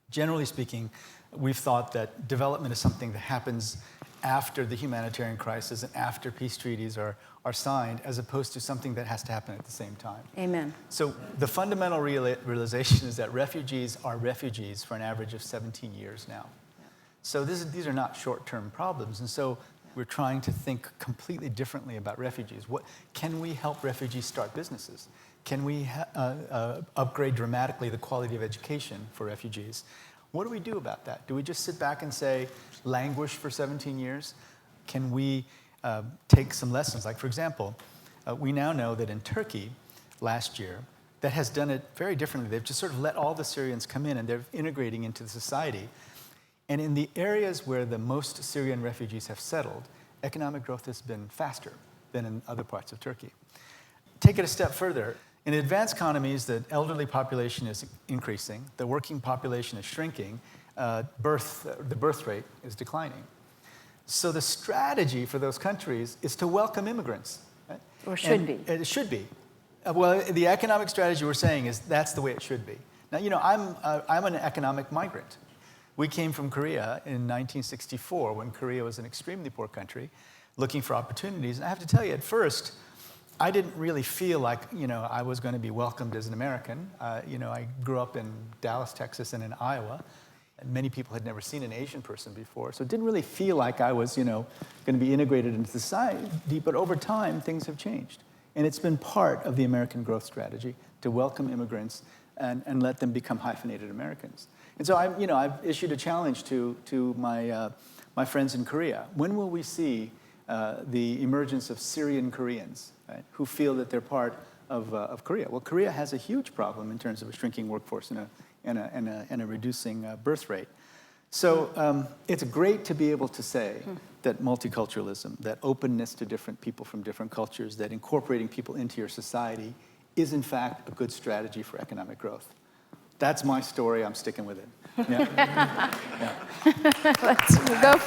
Generally speaking, we've thought that development is something that happens after the humanitarian crisis and after peace treaties are signed, as opposed to something that has to happen at the same time. Amen. So the fundamental realization is that refugees are refugees for an average of 17 years now. So these are not short-term problems, and so we're trying to think completely differently about refugees. Can we help refugees start businesses? Can we upgrade dramatically the quality of education for refugees? What do we do about that? Do we just sit back and say, languish for 17 years? Can we take some lessons? Like, for example, we now know that in Turkey last year, that has done it very differently. They've just sort of let all the Syrians come in, and they're integrating into the society. And in the areas where the most Syrian refugees have settled, economic growth has been faster than in other parts of Turkey. Take it a step further. In advanced economies, the elderly population is increasing, the working population is shrinking, the birth rate is declining. So the strategy for those countries is to welcome immigrants. Right? Or should be. It should be. Well, the economic strategy we're saying is that's the way it should be. Now, you know, I'm an economic migrant. We came from Korea in 1964, when Korea was an extremely poor country, looking for opportunities. And I have to tell you, at first, I didn't really feel like, you know, I was going to be welcomed as an American. You know, I grew up in Dallas, Texas, and in Iowa. And many people had never seen an Asian person before, so it didn't really feel like I was, you know, going to be integrated into society. But over time, things have changed. And it's been part of the American growth strategy to welcome immigrants and let them become hyphenated Americans. And so I've issued a challenge to my friends in Korea. When will we see the emergence of Syrian Koreans, right, who feel that they're part of Korea? Well, Korea has a huge problem in terms of a shrinking workforce and a reducing birth rate. So it's great to be able to say that multiculturalism, that openness to different people from different cultures, that incorporating people into your society is in fact a good strategy for economic growth. That's my story. I'm sticking with it. Yeah. Let's go.